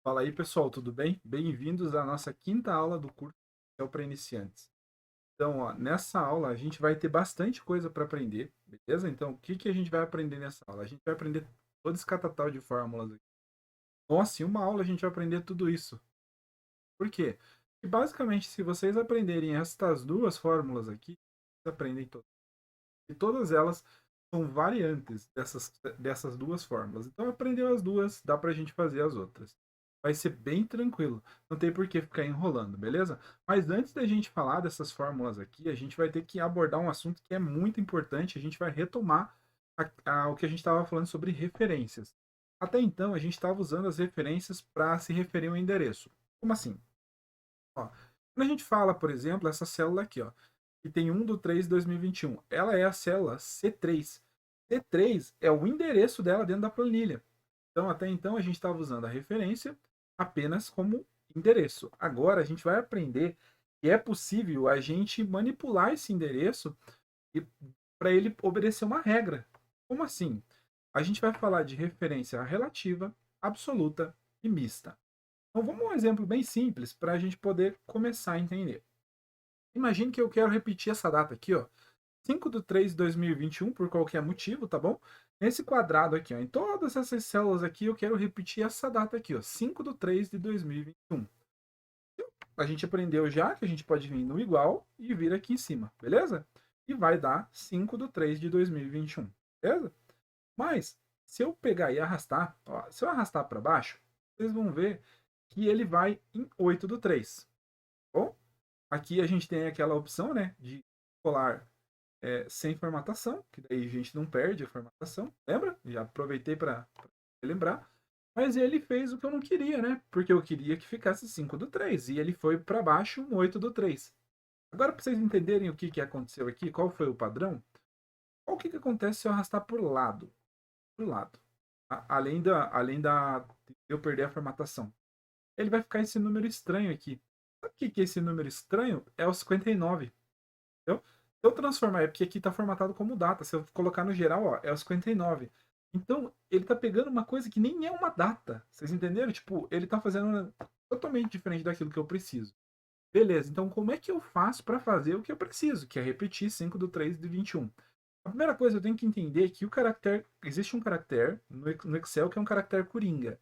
Fala aí, pessoal, tudo bem? Bem-vindos à nossa quinta aula do curso Excel para iniciantes. Então, ó, nessa aula a gente vai ter bastante coisa para aprender, beleza? Então, o que que a gente vai aprender nessa aula? A gente vai aprender todo esse catatal de fórmulas aqui. Nossa, em uma aula a gente vai aprender tudo isso. Por quê? E basicamente, se vocês aprenderem estas duas fórmulas aqui, vocês aprendem todas. E todas elas são variantes dessas duas fórmulas. Então, aprendeu as duas, dá para a gente fazer as outras. Vai ser bem tranquilo. Não tem por que ficar enrolando, beleza? Mas antes da gente falar dessas fórmulas aqui, a gente vai ter que abordar um assunto que é muito importante. A gente vai retomar o que a gente estava falando sobre referências. Até então, a gente estava usando as referências para se referir ao endereço. Como assim? Ó, quando a gente fala, por exemplo, essa célula aqui, ó, que tem 1/3/2021, ela é a célula C3. C3 é o endereço dela dentro da planilha. Então, até então, a gente estava usando a referência apenas como endereço. Agora, a gente vai aprender que é possível a gente manipular esse endereço para ele obedecer uma regra. Como assim? A gente vai falar de referência relativa, absoluta e mista. Então, vamos a um exemplo bem simples para a gente poder começar a entender. Imagine que eu quero repetir essa data aqui, ó. 5/3/2021, por qualquer motivo, tá bom? Nesse quadrado aqui, ó, em todas essas células aqui, eu quero repetir essa data aqui, ó, 5/3/2021. A gente aprendeu já que a gente pode vir no igual e vir aqui em cima, beleza? E vai dar 5/3/2021, beleza? Mas, se eu pegar e arrastar, ó, se eu arrastar para baixo, vocês vão ver que ele vai em 8/3. Bom, aqui a gente tem aquela opção, né, de colar sem formatação, que daí a gente não perde a formatação, lembra? Já aproveitei para lembrar. Mas ele fez o que eu não queria, né? Porque eu queria que ficasse 5/3 e ele foi para baixo um 8/3. Agora, para vocês entenderem o que, que aconteceu aqui, qual foi o padrão, o que, que acontece se eu arrastar por lado? Por lado. Além da de eu perder a formatação. Ele vai ficar esse número estranho aqui. Sabe o que, que é esse número estranho? É o 59. Entendeu? Se eu transformar, é porque aqui está formatado como data. Se eu colocar no geral, ó, é o 59. Então, ele está pegando uma coisa que nem é uma data. Vocês entenderam? Tipo, ele está fazendo totalmente diferente daquilo que eu preciso. Beleza, então como é que eu faço para fazer o que eu preciso, que é repetir 5/3/21? A primeira coisa eu tenho que entender é que o caractere, existe um caractere no Excel que é um caractere coringa.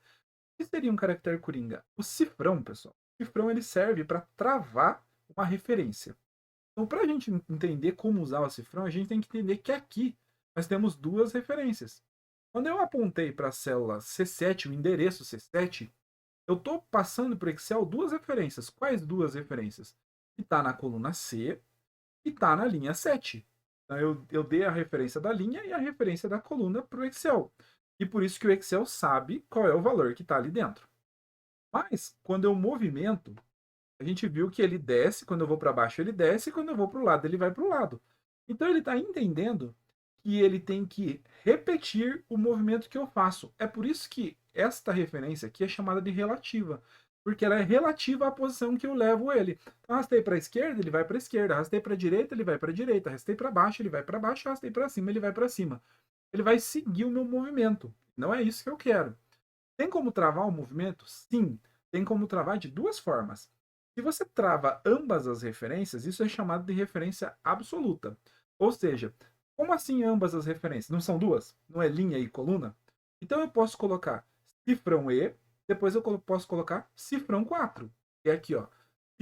O que seria um caractere coringa? O cifrão, pessoal. O cifrão ele serve para travar uma referência. Então, para a gente entender como usar o cifrão, a gente tem que entender que aqui nós temos duas referências. Quando eu apontei para a célula C7, o endereço C7, eu estou passando para o Excel duas referências. Quais duas referências? Que está na coluna C e está na linha 7. Então, eu dei a referência da linha e a referência da coluna para o Excel. E por isso que o Excel sabe qual é o valor que está ali dentro. Mas, quando eu movimento, a gente viu que ele desce, quando eu vou para baixo ele desce, e quando eu vou para o lado ele vai para o lado. Então ele está entendendo que ele tem que repetir o movimento que eu faço. É por isso que esta referência aqui é chamada de relativa, porque ela é relativa à posição que eu levo ele. Então, arrastei para a esquerda, ele vai para a esquerda, arrastei para a direita, ele vai para a direita, arrastei para baixo, ele vai para baixo, arrastei para cima, ele vai para cima. Ele vai seguir o meu movimento. Não é isso que eu quero. Tem como travar o movimento? Sim, tem como travar de duas formas. Se você trava ambas as referências, isso é chamado de referência absoluta. Ou seja, como assim ambas as referências? Não são duas? Não é linha e coluna? Então eu posso colocar cifrão E, depois eu posso colocar cifrão 4. E aqui, ó,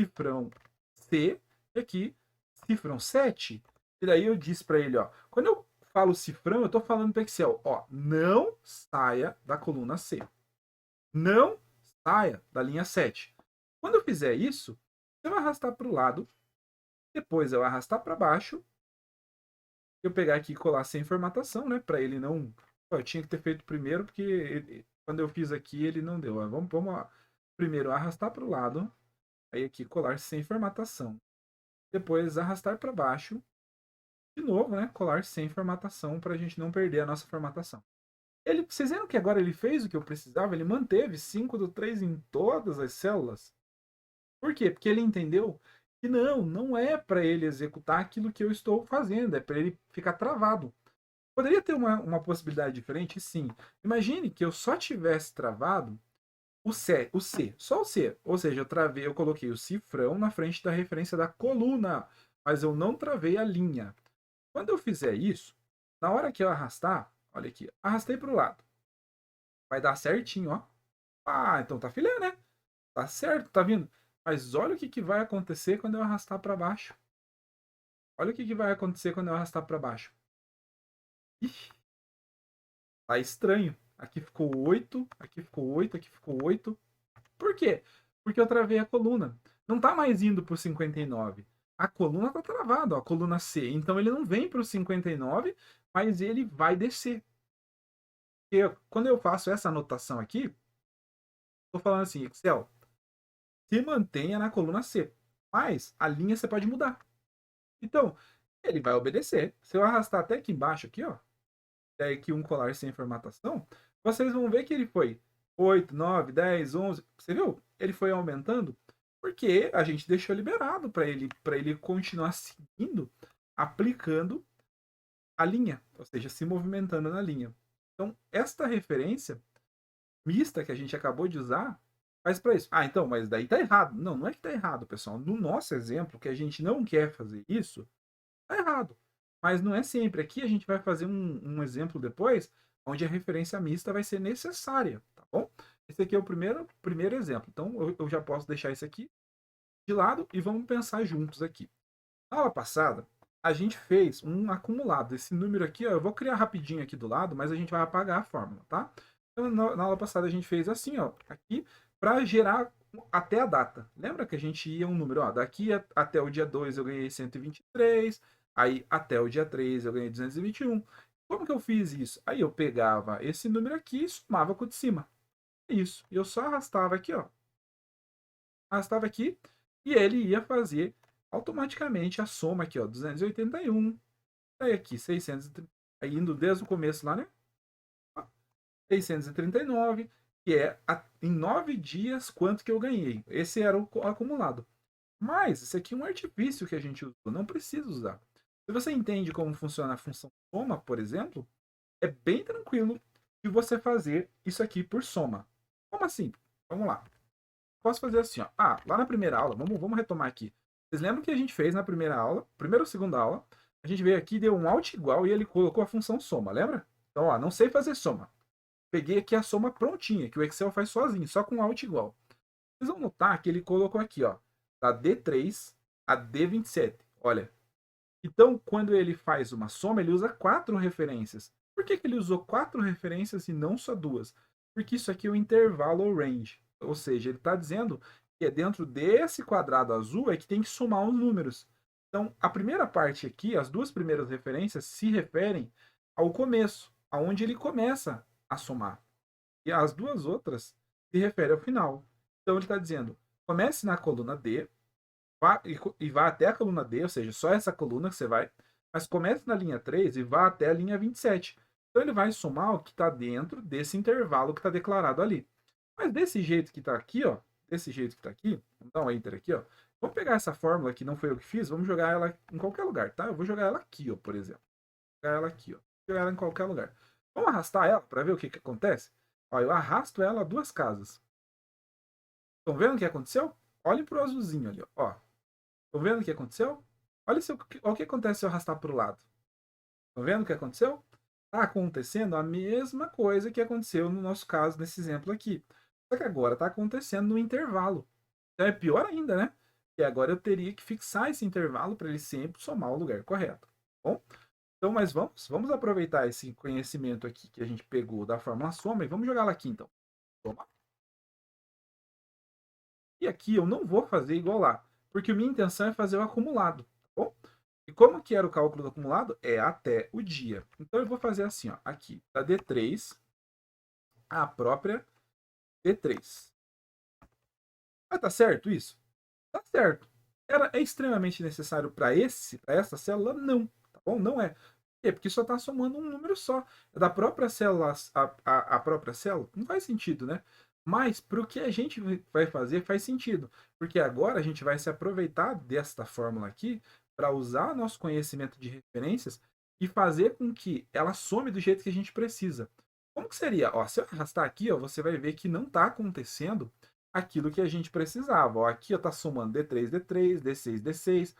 cifrão C, e aqui cifrão 7. E daí eu disse para ele, ó, quando eu falo cifrão, eu estou falando para o Excel, ó, não saia da coluna C. Não saia da linha 7. Quando eu fizer isso, eu vou arrastar para o lado, depois eu arrastar para baixo, eu pegar aqui e colar sem formatação, né? Para ele não. Eu tinha que ter feito primeiro, porque quando eu fiz aqui ele não deu. Vamos lá. Primeiro arrastar para o lado, aí aqui colar sem formatação. Depois arrastar para baixo, de novo, né? Colar sem formatação para a gente não perder a nossa formatação. Vocês viram que agora ele fez o que eu precisava? Ele manteve 5/3 em todas as células. Por quê? Porque ele entendeu que não é para ele executar aquilo que eu estou fazendo, é para ele ficar travado. Poderia ter uma possibilidade diferente? Sim. Imagine que eu só tivesse travado só o C. Ou seja, eu coloquei o cifrão na frente da referência da coluna, mas eu não travei a linha. Quando eu fizer isso, na hora que eu arrastar, olha aqui, arrastei para o lado, vai dar certinho, ó. Ah, então tá filé, né? Tá certo, tá vindo. Mas olha o que vai acontecer quando eu arrastar para baixo. Olha o que vai acontecer quando eu arrastar para baixo. Ixi, tá estranho. Aqui ficou 8, aqui ficou 8, aqui ficou 8. Por quê? Porque eu travei a coluna. Não tá mais indo pro 59. A coluna tá travada, ó, a coluna C. Então ele não vem pro 59, mas ele vai descer. Quando eu faço essa anotação aqui, tô falando assim, Excel, se mantenha na coluna C. Mas a linha você pode mudar. Então, ele vai obedecer. Se eu arrastar até aqui embaixo, aqui, ó, até aqui um colar sem formatação, vocês vão ver que ele foi 8, 9, 10, 11. Você viu? Ele foi aumentando porque a gente deixou liberado para ele continuar seguindo, aplicando a linha, ou seja, se movimentando na linha. Então, esta referência mista que a gente acabou de usar faz para isso. Ah, então, mas daí tá errado. Não, não é que tá errado, pessoal. No nosso exemplo, que a gente não quer fazer isso, tá errado. Mas não é sempre. Aqui a gente vai fazer um exemplo depois, onde a referência mista vai ser necessária, tá bom? Esse aqui é o primeiro exemplo. Então, eu já posso deixar isso aqui de lado e vamos pensar juntos aqui. Na aula passada, a gente fez um acumulado. Esse número aqui, ó, eu vou criar rapidinho aqui do lado, mas a gente vai apagar a fórmula, tá? Então, na aula passada, a gente fez assim, ó, aqui, para gerar até a data. Lembra que a gente ia um número, ó, daqui até o dia 2 eu ganhei 123, aí até o dia 3 eu ganhei 221. Como que eu fiz isso? Aí eu pegava esse número aqui e somava com o de cima. Isso. E eu só arrastava aqui, ó. Arrastava aqui e ele ia fazer automaticamente a soma aqui, ó, 281. Aí aqui, 630. Aí indo desde o começo lá, né? 639, que é em 9 dias quanto que eu ganhei. Esse era o acumulado. Mas isso aqui é um artifício que a gente usou, não precisa usar. Se você entende como funciona a função soma, por exemplo, é bem tranquilo de você fazer isso aqui por soma. Como assim? Vamos lá. Posso fazer assim, ó. Ah, lá na primeira aula, vamos retomar aqui. Vocês lembram que a gente fez na primeira aula, primeira ou segunda aula, a gente veio aqui, deu um alt igual e ele colocou a função soma, lembra? Então, ó, não sei fazer soma. Peguei aqui a soma prontinha, que o Excel faz sozinho, só com alt igual. Vocês vão notar que ele colocou aqui, ó, da D3 a D27. Olha. Então, quando ele faz uma soma, ele usa 4 referências. Por que ele usou 4 referências e não só 2? Porque isso aqui é o intervalo ou range. Ou seja, ele está dizendo que é dentro desse quadrado azul é que tem que somar os números. Então, a primeira parte aqui, as duas primeiras referências, se referem ao começo, aonde ele começa a somar. E as duas outras se referem ao final. Então, ele está dizendo, comece na coluna D, vá até a coluna D, ou seja, só essa coluna que você vai, mas comece na linha 3 e vá até a linha 27. Então, ele vai somar o que está dentro desse intervalo que está declarado ali. Mas desse jeito que está aqui, ó, desse jeito que está aqui, vamos dar um enter aqui, ó. Vamos pegar essa fórmula que não foi eu que fiz, vamos jogar ela em qualquer lugar, tá? Eu vou jogar ela aqui, ó, por exemplo. Vou jogar ela aqui, ó. Vou jogar ela em qualquer lugar. Vamos arrastar ela para ver o que acontece? Ó, eu arrasto ela 2 casas. Estão vendo o que aconteceu? Olhem pro azulzinho ali, ó. Estão vendo o que aconteceu? Olha o que acontece se eu arrastar para o lado. Estão vendo o que aconteceu? Está acontecendo a mesma coisa que aconteceu no nosso caso, nesse exemplo aqui. Só que agora está acontecendo no intervalo. Então é pior ainda, né? E agora eu teria que fixar esse intervalo para ele sempre somar o lugar correto. Bom, então, mas vamos aproveitar esse conhecimento aqui que a gente pegou da fórmula soma e vamos jogar ela aqui então. Soma. E aqui eu não vou fazer igual lá, porque minha intenção é fazer o acumulado, tá bom? E como que era o cálculo do acumulado? É até o dia. Então eu vou fazer assim, ó, aqui, da D3 a própria D3. Ah, tá certo isso? Tá certo. É extremamente necessário para essa célula? Não, tá bom? Não é. Por quê? Porque só está somando um número só. É da própria célula, a própria célula, não faz sentido, né? Mas para o que a gente vai fazer faz sentido. Porque agora a gente vai se aproveitar desta fórmula aqui para usar nosso conhecimento de referências e fazer com que ela some do jeito que a gente precisa. Como que seria? Ó, se eu arrastar aqui, ó, você vai ver que não está acontecendo aquilo que a gente precisava. Ó, aqui está somando D3, D3, D6, D6,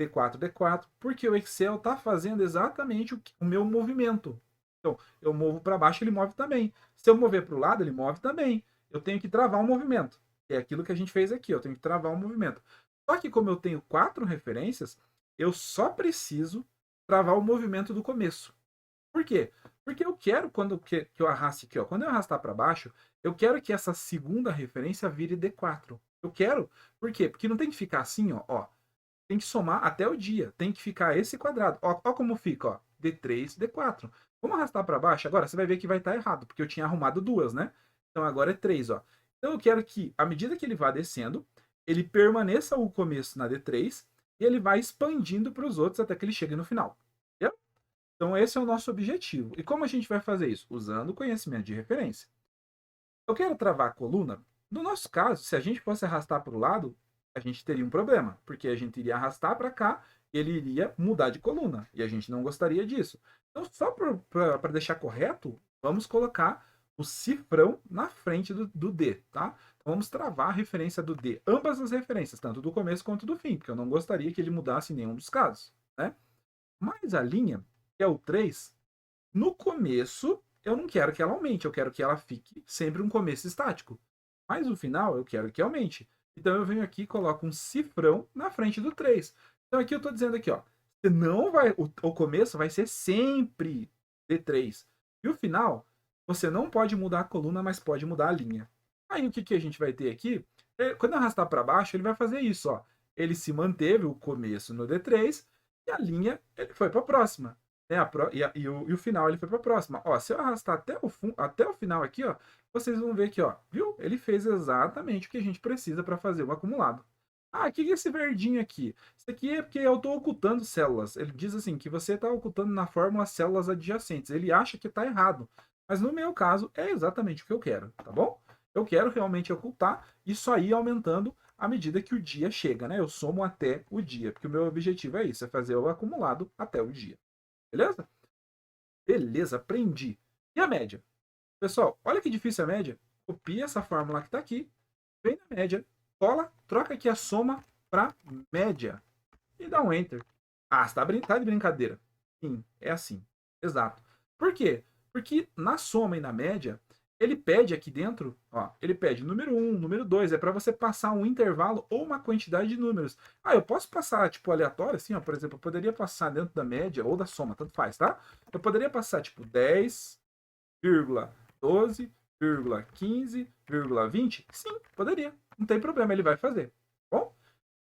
D4, D4, porque o Excel está fazendo exatamente o meu movimento. Então, eu movo para baixo, ele move também. Se eu mover para o lado, ele move também. Eu tenho que travar um movimento. É aquilo que a gente fez aqui, eu tenho que travar um movimento. Só que como eu tenho 4 referências, eu só preciso travar o movimento do começo. Por quê? Porque eu quero, quando que eu arraste aqui, ó, quando eu arrastar para baixo, eu quero que essa segunda referência vire D4. Eu quero. Por quê? Porque não tem que ficar assim, ó. Tem que somar até o dia. Tem que ficar esse quadrado. Ó como fica, ó. D3, D4. Vamos arrastar para baixo? Agora você vai ver que vai estar errado, porque eu tinha arrumado duas, né? Então agora é 3, ó. Então eu quero que, à medida que ele vá descendo, ele permaneça o começo na D3 e ele vai expandindo para os outros até que ele chegue no final. Entendeu? Então esse é o nosso objetivo. E como a gente vai fazer isso? Usando o conhecimento de referência. Eu quero travar a coluna. No nosso caso, se a gente fosse arrastar para o lado, a gente teria um problema, porque a gente iria arrastar para cá e ele iria mudar de coluna, e a gente não gostaria disso. Então, só para deixar correto, vamos colocar o cifrão na frente do D, tá? Então, vamos travar a referência do D, ambas as referências, tanto do começo quanto do fim, porque eu não gostaria que ele mudasse em nenhum dos casos, né? Mas a linha, que é o 3, no começo, eu não quero que ela aumente, eu quero que ela fique sempre um começo estático. Mas no final, eu quero que aumente. Então eu venho aqui e coloco um cifrão na frente do 3. Então aqui eu estou dizendo aqui, ó, você não vai, o começo vai ser sempre D3. E o final, você não pode mudar a coluna, mas pode mudar a linha. Aí o que a gente vai ter aqui? Quando eu arrastar para baixo, ele vai fazer isso, ó. Ele se manteve o começo no D3 e a linha ele foi para a próxima. Né? E o final ele foi para a próxima. Ó, se eu arrastar até o final aqui, ó, vocês vão ver que, ó, viu? Ele fez exatamente o que a gente precisa para fazer o acumulado. Ah, o que é esse verdinho aqui? Isso aqui é porque eu estou ocultando células. Ele diz assim que você está ocultando na fórmula células adjacentes. Ele acha que está errado. Mas no meu caso é exatamente o que eu quero, tá bom? Eu quero realmente ocultar e só ir aumentando à medida que o dia chega, né? Eu somo até o dia, porque o meu objetivo é isso, é fazer o acumulado até o dia. Beleza? Beleza, aprendi. E a média? Pessoal, olha que difícil a média. Copia essa fórmula que está aqui, vem na média, cola, troca aqui a soma para média e dá um Enter. Ah, você tá de brincadeira. Sim, é assim. Exato. Por quê? Porque na soma e na média, ele pede aqui dentro, ó, ele pede número 1, número 2, é para você passar um intervalo ou uma quantidade de números. Ah, eu posso passar, tipo, aleatório, assim, ó, por exemplo, eu poderia passar dentro da média ou da soma, tanto faz, tá? Eu poderia passar, tipo, 10,12,15,20? Sim, poderia. Não tem problema, ele vai fazer. Bom,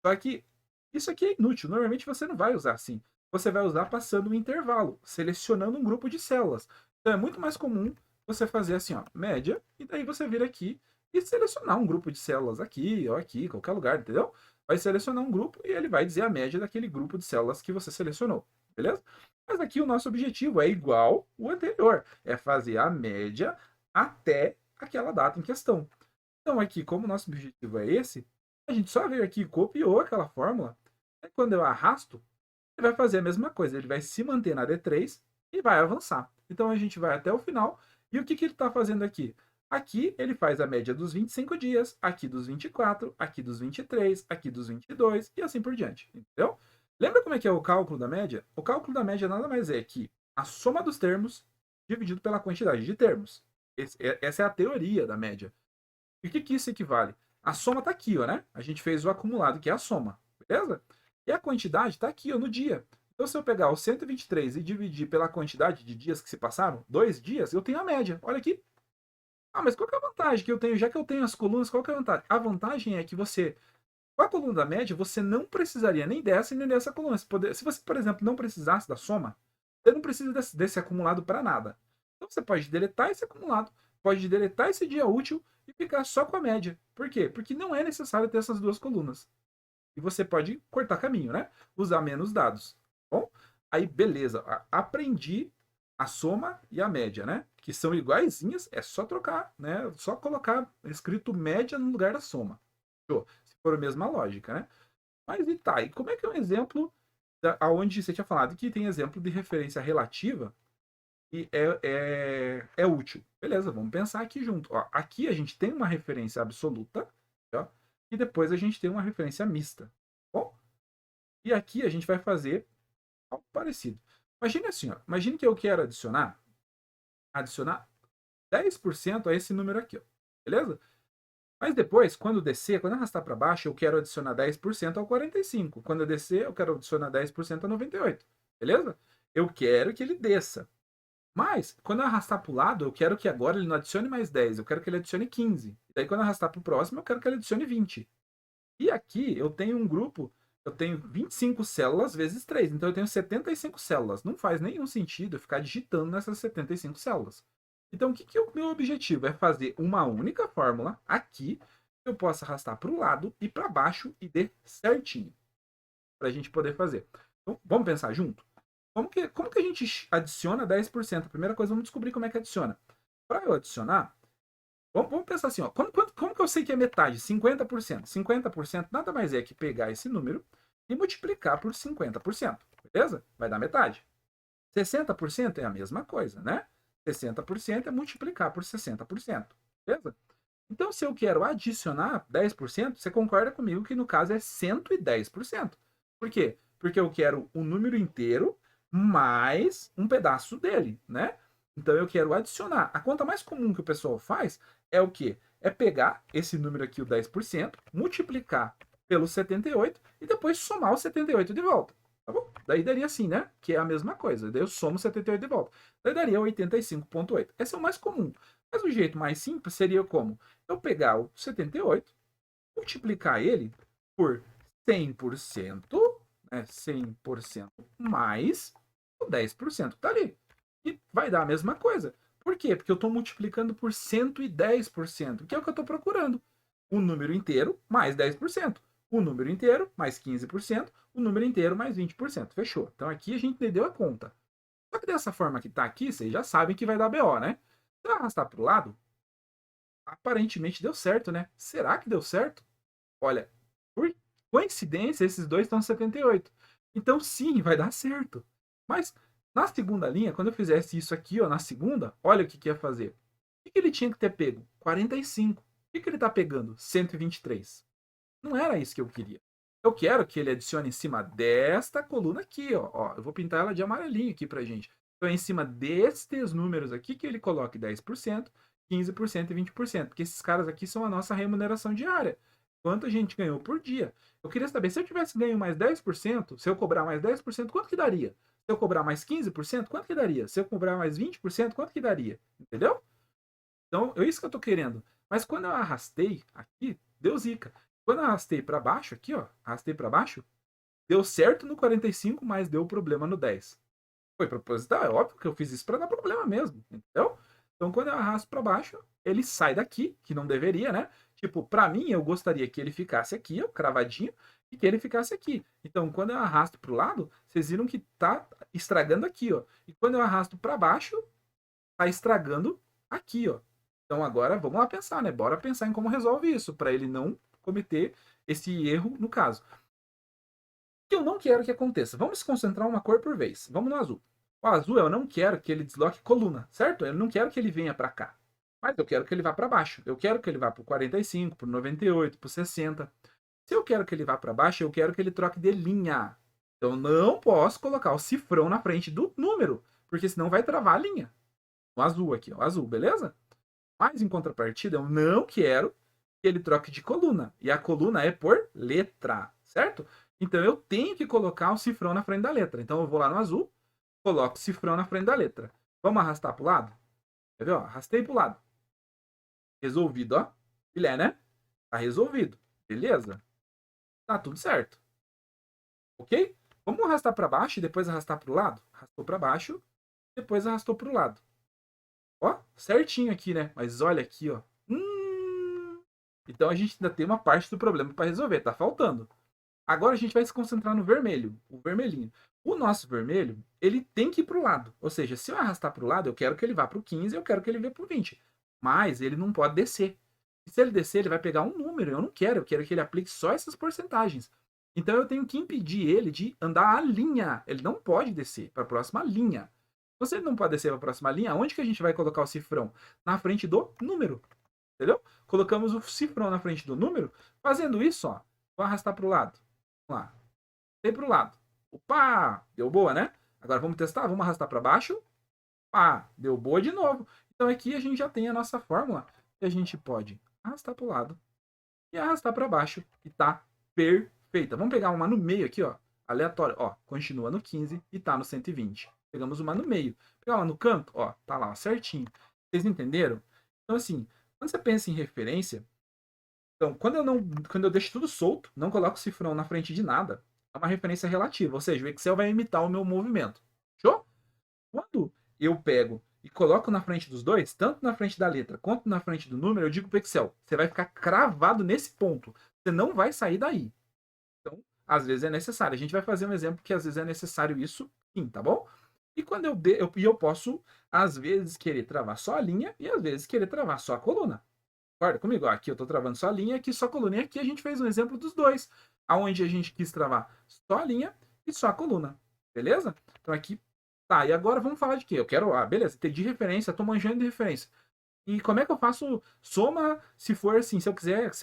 só que isso aqui é inútil. Normalmente você não vai usar assim. Você vai usar passando um intervalo, selecionando um grupo de células. Então é muito mais comum você fazer assim, ó, média, e daí você vir aqui e selecionar um grupo de células aqui, ou aqui, qualquer lugar, entendeu? Vai selecionar um grupo e ele vai dizer a média daquele grupo de células que você selecionou, beleza? Mas aqui o nosso objetivo é igual o anterior, é fazer a média até aquela data em questão. Então aqui, como o nosso objetivo é esse, a gente só veio aqui e copiou aquela fórmula. Aí quando eu arrasto, ele vai fazer a mesma coisa. Ele vai se manter na D3 e vai avançar. Então a gente vai até o final. E o que ele está fazendo aqui? Aqui ele faz a média dos 25 dias, aqui dos 24, aqui dos 23, aqui dos 22 e assim por diante. Entendeu? Lembra como é que é o cálculo da média? O cálculo da média nada mais é que a soma dos termos dividido pela quantidade de termos. Essa é a teoria da média. E o que isso equivale? A soma está aqui, ó, né? A gente fez o acumulado, que é a soma, beleza? E a quantidade está aqui, ó, no dia. Então, se eu pegar o 123 e dividir pela quantidade de dias que se passaram, 2 dias, eu tenho a média. Olha aqui. Ah, mas qual que é a vantagem que eu tenho? Já que eu tenho as colunas, qual que é a vantagem? A vantagem é que você, com a coluna da média, você não precisaria nem dessa e nem dessa coluna. Se você, por exemplo, não precisasse da soma, você não precisa desse acumulado para nada. Então, você pode deletar esse acumulado, pode deletar esse dia útil e ficar só com a média. Por quê? Porque não é necessário ter essas duas colunas. E você pode cortar caminho, né? Usar menos dados. Bom, aí beleza. Aprendi a soma e a média, né? Que são iguaizinhas, é só trocar, né? Só colocar escrito média no lugar da soma. Show. Se for a mesma lógica, né? Mas e tá, e como é que é um exemplo aonde você tinha falado que tem exemplo de referência relativa? e é útil. Beleza, vamos pensar aqui junto. Ó, aqui a gente tem uma referência absoluta, ó, e depois a gente tem uma referência mista. Bom, e aqui a gente vai fazer algo parecido. Imagine assim, ó, imagine que eu quero adicionar 10% a esse número aqui, ó, beleza? Mas depois, quando descer, quando arrastar para baixo, eu quero adicionar 10% ao 45. Quando eu descer, eu quero adicionar 10% a 98. Beleza? Eu quero que ele desça. Mas, quando eu arrastar para o lado, eu quero que agora ele não adicione mais 10, eu quero que ele adicione 15. E daí, quando eu arrastar para o próximo, eu quero que ele adicione 20. E aqui eu tenho um grupo, eu tenho 25 células vezes 3, então eu tenho 75 células. Não faz nenhum sentido eu ficar digitando nessas 75 células. Então, o que é o meu objetivo? É fazer uma única fórmula aqui, que eu possa arrastar para o lado e para baixo e dê certinho, para a gente poder fazer. Então, vamos pensar junto? Como que a gente adiciona 10%? A primeira coisa, vamos descobrir como é que adiciona. Para eu adicionar, vamos pensar assim, ó, como que eu sei que é metade? 50%. 50% nada mais é que pegar esse número e multiplicar por 50%. Beleza? Vai dar metade. 60% é a mesma coisa, né? 60% é multiplicar por 60%. Beleza? Então, se eu quero adicionar 10%, você concorda comigo que no caso é 110%. Por quê? Porque eu quero o número inteiro mais um pedaço dele, né? Então eu quero adicionar. A conta mais comum que o pessoal faz é o quê? É pegar esse número aqui, o 10%, multiplicar pelo 78 e depois somar o 78 de volta. Tá bom? Daí daria assim, né? Que é a mesma coisa. Daí eu somo 78 de volta. Daí daria 85,8. Esse é o mais comum. Mas o jeito mais simples seria como? Eu pegar o 78, multiplicar ele por 100%, né? 100% mais o 10% que tá ali. E vai dar a mesma coisa. Por quê? Porque eu estou multiplicando por 110%, que é o que eu estou procurando. O número inteiro mais 10%. O número inteiro mais 15%. O número inteiro mais 20%. Fechou. Então aqui a gente entendeu a conta. Só que dessa forma que está aqui, vocês já sabem que vai dar BO, né? Se eu arrastar para o lado, aparentemente deu certo, né? Será que deu certo? Olha, por coincidência, esses dois estão 78. Então, sim, vai dar certo. Mas, na segunda linha, quando eu fizesse isso aqui, ó, na segunda, olha o que ia fazer. O que ele tinha que ter pego? 45. O que ele está pegando? 123. Não era isso que eu queria. Eu quero que ele adicione em cima desta coluna aqui, ó. Eu vou pintar ela de amarelinho aqui pra gente. Então, é em cima destes números aqui que ele coloque 10%, 15% e 20%. Porque esses caras aqui são a nossa remuneração diária. Quanto a gente ganhou por dia. Eu queria saber, se eu tivesse ganho mais 10%, se eu cobrar mais 10%, quanto que daria? Se eu cobrar mais 15%, quanto que daria? Se eu cobrar mais 20%, quanto que daria? Entendeu? Então, é isso que eu tô querendo. Mas quando eu arrastei aqui, deu zica. Quando eu arrastei para baixo aqui, ó, arrastei para baixo, deu certo no 45, mas deu problema no 10. Foi proposital, é óbvio que eu fiz isso para dar problema mesmo, entendeu? Então, quando eu arrasto para baixo, ele sai daqui, que não deveria, né? Tipo, para mim, eu gostaria que ele ficasse aqui, ó, cravadinho, e que ele ficasse aqui. Então, quando eu arrasto para o lado, vocês viram que tá estragando aqui, ó. E quando eu arrasto para baixo, tá estragando aqui, ó. Então agora vamos lá pensar, né? Bora pensar em como resolve isso, para ele não cometer esse erro no caso. O que eu não quero que aconteça? Vamos se concentrar uma cor por vez. Vamos no azul. O azul eu não quero que ele desloque coluna, certo? Eu não quero que ele venha para cá. Mas eu quero que ele vá para baixo. Eu quero que ele vá para o 45, para o 98, para o 60. Se eu quero que ele vá para baixo, eu quero que ele troque de linha. Então não posso colocar o cifrão na frente do número, porque senão vai travar a linha. O azul aqui, o azul, beleza? Mas em contrapartida, eu não quero que ele troque de coluna. E a coluna é por letra, certo? Então eu tenho que colocar o cifrão na frente da letra. Então eu vou lá no azul, coloco o cifrão na frente da letra. Vamos arrastar para o lado? Quer ver? Ó? Arrastei para o lado. Resolvido, ó. Filé, né? Tá resolvido. Beleza? Tá tudo certo. Ok? Vamos arrastar para baixo e depois arrastar para o lado? Arrastou para baixo, depois arrastou para o lado. Ó, certinho aqui, né? Mas olha aqui, ó. Então a gente ainda tem uma parte do problema para resolver, tá faltando. Agora a gente vai se concentrar no vermelho, o vermelhinho. O nosso vermelho, ele tem que ir para o lado. Ou seja, se eu arrastar para o lado, eu quero que ele vá para o 15, eu quero que ele vá para o 20. Mas ele não pode descer. E se ele descer, ele vai pegar um número. Eu não quero, eu quero que ele aplique só essas porcentagens. Então eu tenho que impedir ele de andar a linha. Ele não pode descer para a próxima linha. Se ele não pode descer para a próxima linha, onde que a gente vai colocar o cifrão? Na frente do número, entendeu? Colocamos o cifrão na frente do número. Fazendo isso, ó, vou arrastar para o lado. Vamos lá. Tem para o lado. Opa! Deu boa, né? Agora vamos testar? Vamos arrastar para baixo. Pá! Deu boa de novo. Então aqui a gente já tem a nossa fórmula que a gente pode arrastar para o lado e arrastar para baixo. E tá perfeita. Vamos pegar uma no meio aqui, ó. Aleatório. Ó, continua no 15 e tá no 120. Pegamos uma no meio. Pegar uma no canto, ó, tá lá, ó, certinho. Vocês entenderam? Então, assim, quando você pensa em referência, então, quando eu deixo tudo solto, não coloco o cifrão na frente de nada, é uma referência relativa, ou seja, o Excel vai imitar o meu movimento. Show? Quando eu pego e coloco na frente dos dois, tanto na frente da letra quanto na frente do número, eu digo para o Excel, você vai ficar cravado nesse ponto. Você não vai sair daí. Então, às vezes é necessário. A gente vai fazer um exemplo que às vezes é necessário isso, sim, tá bom? E quando eu posso, às vezes, querer travar só a linha e às vezes querer travar só a coluna. Concorda comigo? Ó, aqui eu estou travando só a linha, aqui só a coluna. E aqui a gente fez um exemplo dos dois, aonde a gente quis travar só a linha e só a coluna. Beleza? Então aqui, tá. E agora vamos falar de quê? Eu quero, beleza, ter de referência, estou manjando de referência. E como é que eu faço soma se for assim, se eu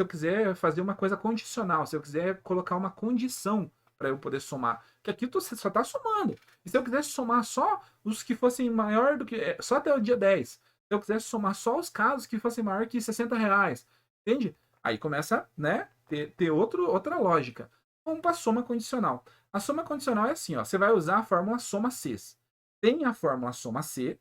quiser fazer uma coisa condicional, se eu quiser colocar uma condição para eu poder somar, que aqui você só está somando. E se eu quisesse somar só os que fossem maior do que, só até o dia 10, se eu quisesse somar só os casos que fossem maior que R$ 60, entende? Aí começa, né, ter outra lógica. Vamos para a soma condicional. A soma condicional é assim, ó, você vai usar a fórmula soma C. Tem a fórmula soma C,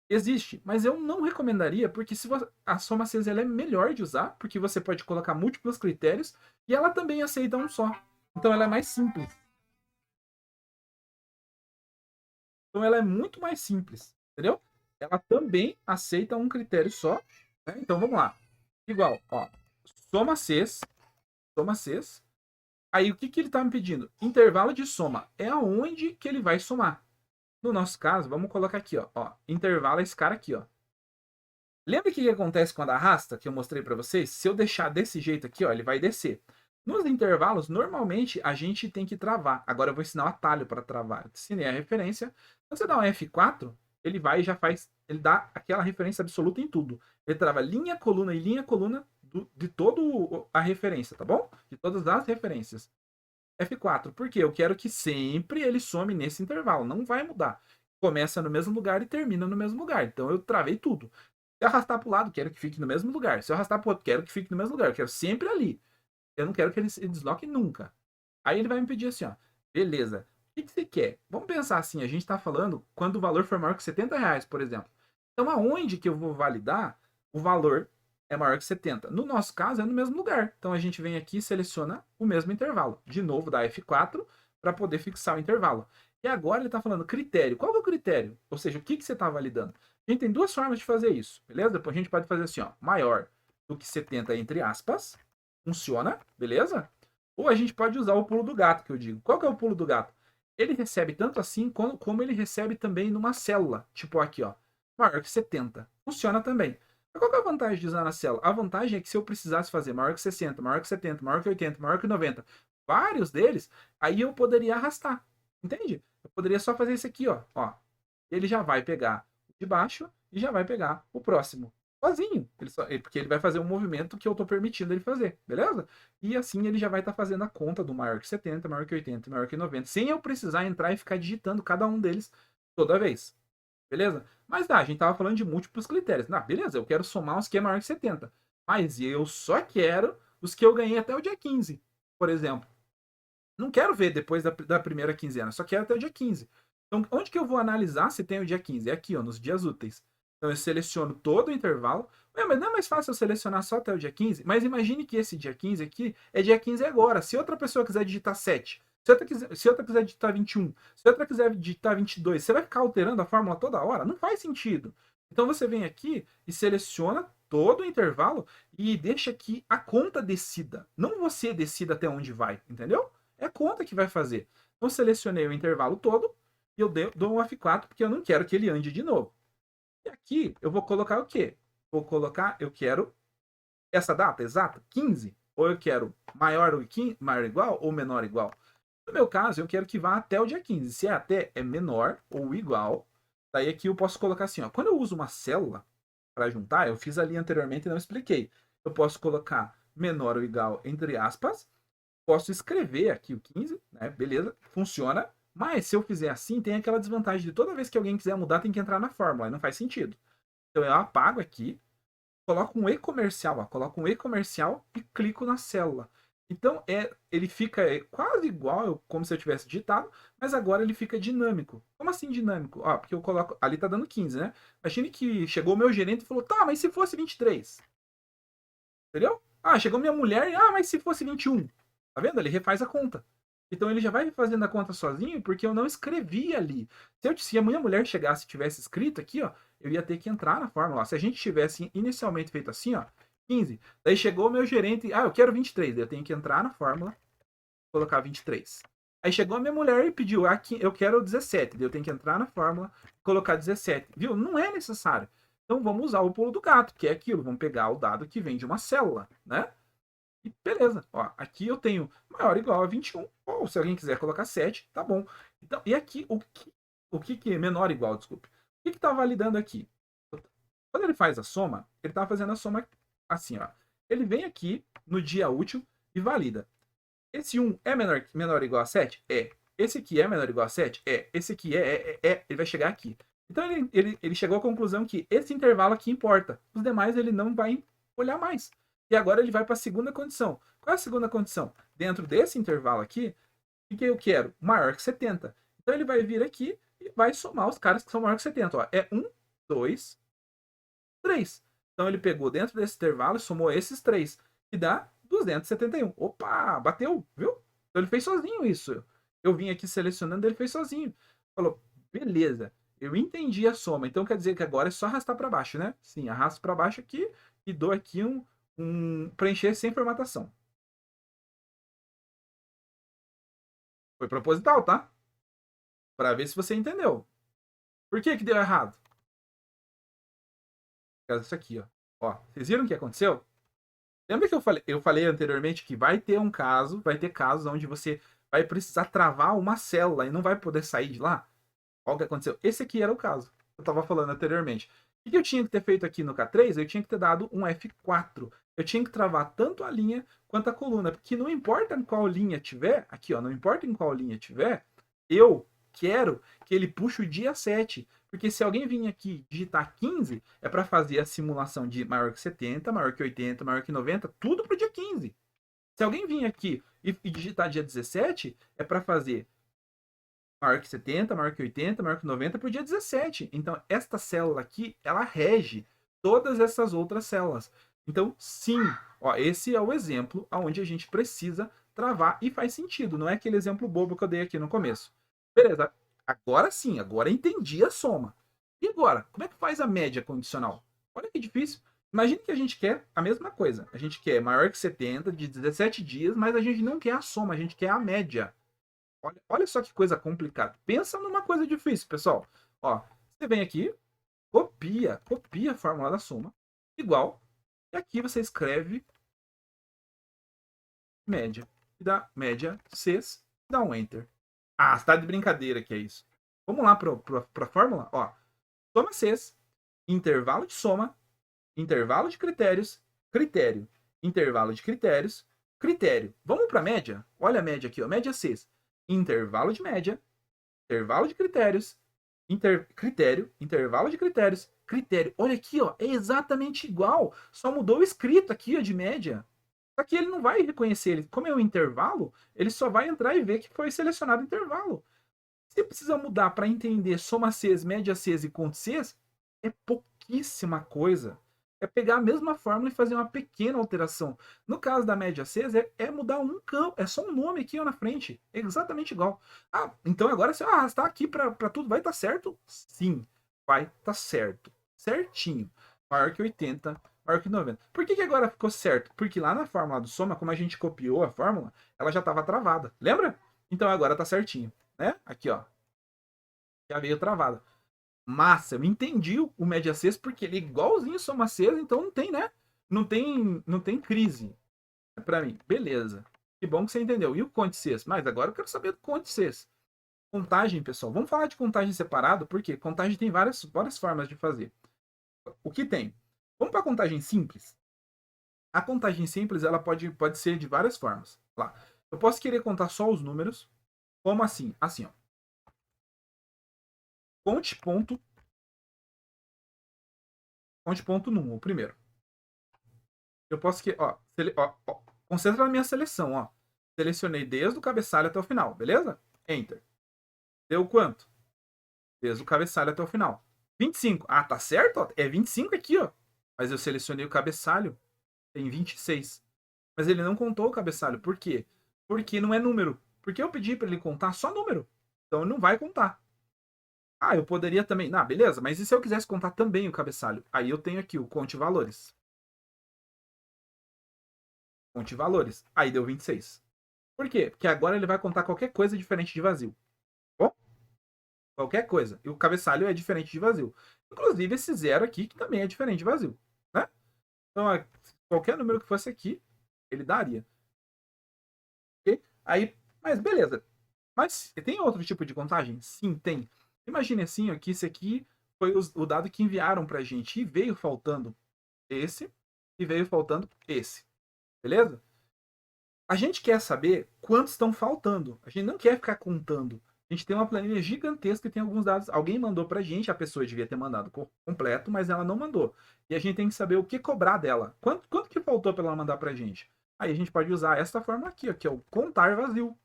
existe, mas eu não recomendaria, porque se você, a soma C ela é melhor de usar, porque você pode colocar múltiplos critérios e ela também aceita um só. Então ela é mais simples. Então ela é muito mais simples, entendeu? Ela também aceita um critério só. Né? Então vamos lá. Igual, ó, soma C, soma C. Aí o que ele está me pedindo? Intervalo de soma. É aonde que ele vai somar. No nosso caso, vamos colocar aqui, ó, intervalo é esse cara aqui, ó. Lembra o que acontece quando arrasta, que eu mostrei para vocês? Se eu deixar desse jeito aqui, ó, ele vai descer. Nos intervalos, normalmente, a gente tem que travar. Agora eu vou ensinar o atalho para travar. Eu ensinei a referência. Quando você dá um F4, ele vai e já faz... Ele dá aquela referência absoluta em tudo. Ele trava linha, coluna e linha, coluna de toda a referência, tá bom? De todas as referências. F4, porque eu quero que sempre ele some nesse intervalo. Não vai mudar. Começa no mesmo lugar e termina no mesmo lugar. Então eu travei tudo. Se eu arrastar para o lado, quero que fique no mesmo lugar. Se eu arrastar para o outro, quero que fique no mesmo lugar. Eu quero sempre ali. Eu não quero que ele se desloque nunca. Aí ele vai me pedir assim, ó. Beleza. O que você quer? Vamos pensar assim, a gente está falando quando o valor for maior que R$ 70, por exemplo. Então, aonde que eu vou validar o valor é maior que 70? No nosso caso, é no mesmo lugar. Então, a gente vem aqui e seleciona o mesmo intervalo. De novo, dá F4 para poder fixar o intervalo. E agora ele está falando critério. Qual é o critério? Ou seja, o que você está validando? A gente tem duas formas de fazer isso, beleza? Depois a gente pode fazer assim, ó, maior do que 70 entre aspas, funciona, beleza? Ou a gente pode usar o pulo do gato, que eu digo. Qual que é o pulo do gato? Ele recebe tanto assim como ele recebe também numa célula, tipo aqui, ó, maior que 70. Funciona também. Mas qual que é a vantagem de usar na célula? A vantagem é que se eu precisasse fazer maior que 60, maior que 70, maior que 80, maior que 90, vários deles, aí eu poderia arrastar, entende? Eu poderia só fazer isso aqui, ó. Ele já vai pegar de baixo e já vai pegar o próximo sozinho. Porque ele vai fazer um movimento que eu estou permitindo ele fazer, beleza? E assim ele já vai estar fazendo a conta do maior que 70, maior que 80, maior que 90, sem eu precisar entrar e ficar digitando cada um deles toda vez. Beleza? Mas a gente estava falando de múltiplos critérios. Beleza, eu quero somar os que é maior que 70. Mas eu só quero os que eu ganhei até o dia 15, por exemplo. Não quero ver depois da primeira quinzena, só quero até o dia 15. Então, onde que eu vou analisar se tem o dia 15? É aqui, ó, nos dias úteis. Então, eu seleciono todo o intervalo. Mas não é mais fácil eu selecionar só até o dia 15? Mas imagine que esse dia 15 aqui é dia 15 agora. Se outra pessoa quiser digitar 7, se outra quiser digitar 21, se outra quiser digitar 22, você vai ficar alterando a fórmula toda hora? Não faz sentido. Então, você vem aqui e seleciona todo o intervalo e deixa que a conta decida. Não você decida até onde vai, entendeu? É a conta que vai fazer. Então, selecionei o intervalo todo e eu dou um F4 porque eu não quero que ele ande de novo. E aqui eu vou colocar o quê? Vou colocar, eu quero essa data exata, 15, ou eu quero maior ou igual ou menor ou igual. No meu caso, eu quero que vá até o dia 15. Se é até, é menor ou igual Daí aqui eu posso colocar assim, ó. Quando eu uso uma célula para juntar, eu fiz ali anteriormente e não expliquei. Eu posso colocar menor ou igual entre aspas. Posso escrever aqui o 15, né? Beleza, funciona. Mas se eu fizer assim, tem aquela desvantagem de toda vez que alguém quiser mudar, tem que entrar na fórmula. Aí não faz sentido. Então eu apago aqui, coloco um E comercial, ó, coloco um E comercial e clico na célula. Então ele fica quase igual, como se eu tivesse digitado, mas agora ele fica dinâmico. Como assim dinâmico? Ó, porque eu coloco. Ali tá dando 15, né? Imagine que chegou o meu gerente e falou: tá, mas se fosse 23? Entendeu? Ah, chegou minha mulher e, mas se fosse 21? Tá vendo? Ele refaz a conta. Então ele já vai fazendo a conta sozinho porque eu não escrevi ali. Se a minha mulher chegasse e tivesse escrito aqui, ó, eu ia ter que entrar na fórmula. Ó. Se a gente tivesse inicialmente feito assim, ó, 15, daí chegou o meu gerente, eu quero 23, daí eu tenho que entrar na fórmula, colocar 23. Aí chegou a minha mulher e pediu, aqui, eu quero 17, daí eu tenho que entrar na fórmula, colocar 17. Viu? Não é necessário. Então vamos usar o pulo do gato, que é aquilo, vamos pegar o dado que vem de uma célula, né? E beleza, ó, aqui eu tenho maior ou igual a 21, ou se alguém quiser colocar 7, tá bom. Então, e aqui, o que é menor ou igual, desculpe. O que está validando aqui? Quando ele faz a soma, ele está fazendo a soma assim, ó. Ele vem aqui no dia útil e valida. Esse 1 é menor ou igual a 7? É. Esse aqui é menor ou igual a 7? É. Esse aqui ele vai chegar aqui. Então ele chegou à conclusão que esse intervalo aqui importa. Os demais ele não vai olhar mais. E agora ele vai para a segunda condição. Qual é a segunda condição? Dentro desse intervalo aqui, o que eu quero? Maior que 70. Então ele vai vir aqui e vai somar os caras que são maior que 70. Ó, é 1, 2, 3. Então ele pegou dentro desse intervalo e somou esses 3. E dá 271. Opa, bateu, viu? Então ele fez sozinho isso. Eu vim aqui selecionando, ele fez sozinho. Falou, beleza, eu entendi a soma. Então quer dizer que agora é só arrastar para baixo, né? Sim, arrasto para baixo aqui e dou aqui preencher sem formatação. Foi proposital, tá? Para ver se você entendeu. Por que que deu errado? Por causa disso aqui, ó. Ó, vocês viram o que aconteceu? Lembra que eu falei anteriormente que vai ter casos onde você vai precisar travar uma célula e não vai poder sair de lá? Olha o que aconteceu. Esse aqui era o caso que eu estava falando anteriormente. O que eu tinha que ter feito aqui no K3? Eu tinha que ter dado um F4. Eu tinha que travar tanto a linha quanto a coluna, porque não importa em qual linha tiver, aqui ó, não importa em qual linha tiver, eu quero que ele puxe o dia 7. Porque se alguém vir aqui digitar 15, é para fazer a simulação de maior que 70, maior que 80, maior que 90, tudo para o dia 15. Se alguém vir aqui e digitar dia 17, é para fazer maior que 70, maior que 80, maior que 90 para o dia 17. Então, esta célula aqui, ela rege todas essas outras células. Então, sim, ó, esse é o exemplo onde a gente precisa travar e faz sentido. Não é aquele exemplo bobo que eu dei aqui no começo. Beleza, agora sim, agora entendi a soma. E agora, como é que faz a média condicional? Olha que difícil. Imagine que a gente quer a mesma coisa. A gente quer maior que 70, de 17 dias, mas a gente não quer a soma, a gente quer a média. Olha só que coisa complicada. Pensa numa coisa difícil, pessoal. Ó, você vem aqui, copia a fórmula da soma, igual, e aqui você escreve média. E dá média Cs, dá um Enter. Ah, você tá de brincadeira que é isso. Vamos lá para a fórmula? Ó, soma Cs, intervalo de soma, intervalo de critérios, critério, intervalo de critérios, critério. Vamos para a média? Olha a média aqui, ó, média Cs. Intervalo de média, intervalo de critérios, critério, intervalo de critérios, critério. Olha aqui, ó, é exatamente igual, só mudou o escrito aqui, ó, de média. Só que ele não vai reconhecer, ele, como é um intervalo, ele só vai entrar e ver que foi selecionado intervalo. Você precisa mudar para entender soma Cs, média Cs e conto Cs, é pouquíssima coisa. É pegar a mesma fórmula e fazer uma pequena alteração. No caso da média Cs, é mudar um campo, é só um nome aqui ó, na frente. É exatamente igual. Ah, então agora se eu arrastar aqui para tudo, vai estar certo? Sim, vai estar certo. Certinho. Maior que 80, maior que 90. Por que agora ficou certo? Porque lá na fórmula do soma, como a gente copiou a fórmula, ela já estava travada. Lembra? Então agora está certinho. Né? Aqui, ó. Já veio travada. Massa, eu entendi o média 6 porque ele é igualzinho soma 6, então não tem, né? Não tem crise para mim. Beleza. Que bom que você entendeu. E o Conte 6? Mas agora eu quero saber do Conte 6. Contagem, pessoal. Vamos falar de contagem separado, porque contagem tem várias formas de fazer. O que tem? Vamos para a contagem simples? A contagem simples ela pode ser de várias formas. Lá. Eu posso querer contar só os números. Como assim? Assim, ó. Conte ponto num, o primeiro. Eu posso que, ó, concentra na minha seleção, ó. Selecionei desde o cabeçalho até o final, beleza? Enter. Deu quanto? Desde o cabeçalho até o final. 25. Ah, tá certo? Ó. É 25 aqui, ó. Mas eu selecionei o cabeçalho, tem 26. Mas ele não contou o cabeçalho. Por quê? Porque não é número. Porque eu pedi para ele contar só número. Então ele não vai contar. Ah, eu poderia também. Ah, beleza, mas e se eu quisesse contar também o cabeçalho? Aí eu tenho aqui o conte valores. Conte valores. Aí deu 26. Por quê? Porque agora ele vai contar qualquer coisa diferente de vazio. Bom? Qualquer coisa. E o cabeçalho é diferente de vazio. Inclusive esse zero aqui, que também é diferente de vazio. Né? Então, qualquer número que fosse aqui, ele daria. Okay? Aí, mas beleza. Mas tem outro tipo de contagem? Sim, tem. Imagine assim, ó, que esse aqui foi o dado que enviaram pra gente e veio faltando esse e veio faltando esse. Beleza? A gente quer saber quantos estão faltando. A gente não quer ficar contando. A gente tem uma planilha gigantesca e tem alguns dados. Alguém mandou pra gente, a pessoa devia ter mandado completo, mas ela não mandou. E a gente tem que saber o que cobrar dela. Quanto que faltou para ela mandar pra gente? Aí a gente pode usar essa forma aqui, ó, que é o contar vazio.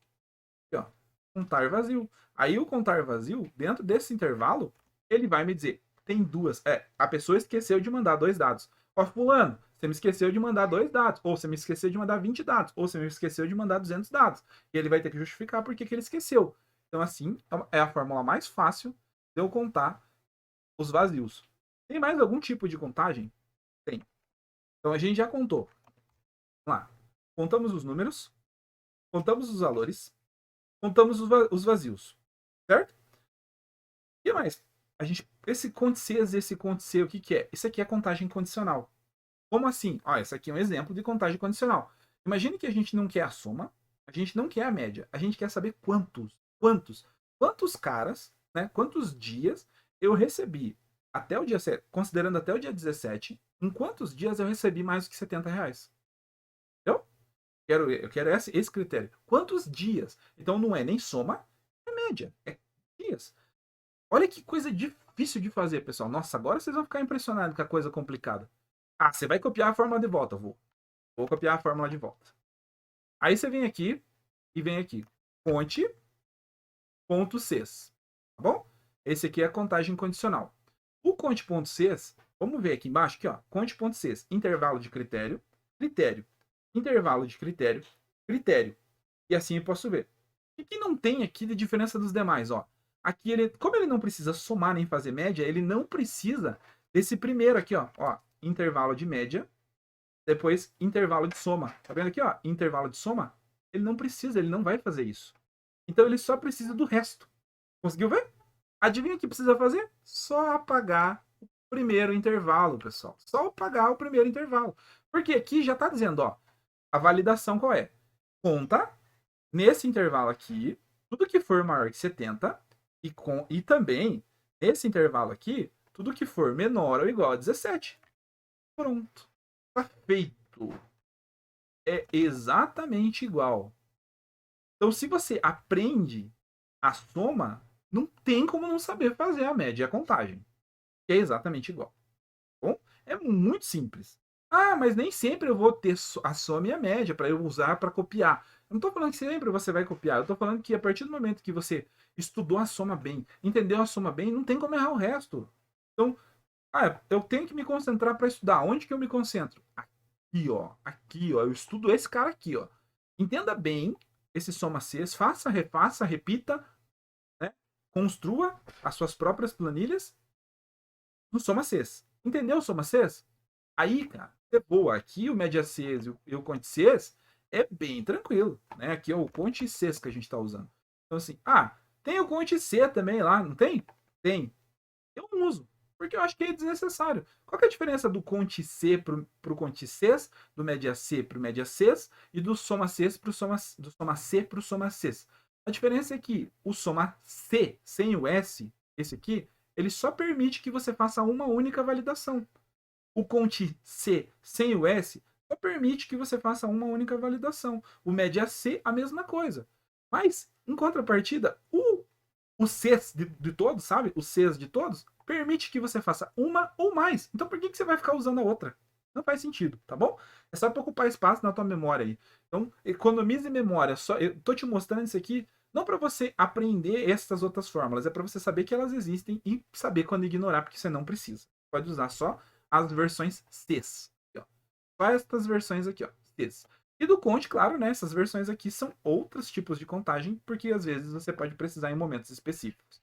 Aqui, ó, contar vazio. Aí o contar vazio, dentro desse intervalo, ele vai me dizer, tem duas. A pessoa esqueceu de mandar dois dados. Ó, fulano, você me esqueceu de mandar dois dados, ou você me esqueceu de mandar 20 dados, ou você me esqueceu de mandar 200 dados. E ele vai ter que justificar por que ele esqueceu. Então, assim, é a fórmula mais fácil de eu contar os vazios. Tem mais algum tipo de contagem? Tem. Então, a gente já contou. Vamos lá. Contamos os números, contamos os valores, contamos os vazios. Certo? E mais? Esse conte C, esse conte C, o que que é? Isso aqui é contagem condicional. Como assim? Ó, esse aqui é um exemplo de contagem condicional. Imagine que a gente não quer a soma, a gente não quer a média, a gente quer saber quantos caras, né? Quantos dias eu recebi até o dia, considerando até o dia 17, em quantos dias eu recebi mais do que R$ 70? Entendeu? Eu quero esse critério. Quantos dias? Então não é nem soma, é média, é dias. Olha que coisa difícil de fazer, pessoal. Nossa, agora vocês vão ficar impressionados com a coisa complicada. Ah, você vai copiar a fórmula de volta, Vou copiar a fórmula de volta. Aí você vem aqui e vem aqui. Conte.cs. Tá bom? Esse aqui é a contagem condicional. O conte.cs, vamos ver aqui embaixo, aqui, ó. Conte.cs, intervalo de critério, critério, intervalo de critério, critério. E assim eu posso ver. O que não tem aqui de diferença dos demais, ó? Aqui como ele não precisa somar nem fazer média, ele não precisa desse primeiro aqui, ó, intervalo de média, depois intervalo de soma. Tá vendo aqui, ó? Intervalo de soma? Ele não precisa, ele não vai fazer isso. Então ele só precisa do resto. Conseguiu ver? Adivinha o que precisa fazer? Só apagar o primeiro intervalo, pessoal. Só apagar o primeiro intervalo. Porque aqui já está dizendo, ó, a validação qual é? Conta nesse intervalo aqui, tudo que for maior que 70 e também nesse intervalo aqui, tudo que for menor ou igual a 17. Pronto. Tá feito. É exatamente igual. Então, se você aprende a soma, não tem como não saber fazer a média e a contagem. É exatamente igual. Bom, é muito simples. Ah, mas nem sempre eu vou ter a soma e a média para eu usar para copiar. Eu não estou falando que sempre você vai copiar. Eu estou falando que a partir do momento que você estudou a soma bem, entendeu a soma bem, não tem como errar o resto. Então, eu tenho que me concentrar para estudar. Onde que eu me concentro? Aqui, ó. Aqui, ó. Eu estudo esse cara aqui, ó. Entenda bem esse soma Cs, faça, refaça, repita, né? Construa as suas próprias planilhas no soma Cs. Entendeu o soma Cs? Aí, cara, é boa. Aqui o média Cs e o conte Cs é bem tranquilo, né? Aqui é o conte Cs que a gente está usando. Então, assim, tem o conte C também lá, não tem? Tem. Eu não uso, porque eu acho que é desnecessário. Qual que é a diferença do conte C para o conte Cs, do média C para o média Cs e do soma Cs do soma C para o soma Cs? A diferença é que o soma C sem o S, esse aqui, ele só permite que você faça uma única validação. O conte C sem o S só permite que você faça uma única validação. O média C, a mesma coisa. Mas, em contrapartida, o Cs de todos, sabe? O Cs de todos, permite que você faça uma ou mais. Então, por que você vai ficar usando a outra? Não faz sentido, tá bom? É só para ocupar espaço na tua memória aí. Então, economize memória. Eu tô te mostrando isso aqui não para você aprender essas outras fórmulas, é para você saber que elas existem e saber quando ignorar, porque você não precisa. Pode usar só as versões Cs. Aqui, ó. Só estas versões aqui, ó, Cs. E do Conte, claro, né? Essas versões aqui são outros tipos de contagem, porque às vezes você pode precisar em momentos específicos.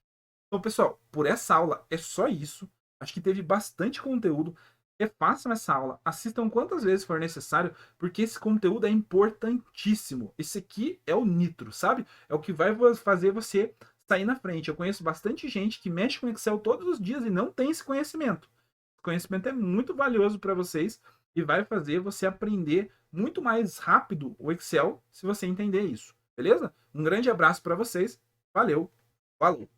Então, pessoal, por essa aula é só isso. Acho que teve bastante conteúdo. Refaçam essa aula, assistam quantas vezes for necessário, porque esse conteúdo é importantíssimo. Esse aqui é o nitro, sabe? É o que vai fazer você sair na frente. Eu conheço bastante gente que mexe com Excel todos os dias e não tem esse conhecimento. Esse conhecimento é muito valioso para vocês e vai fazer você aprender muito mais rápido o Excel se você entender isso. Beleza? Um grande abraço para vocês. Valeu. Falou.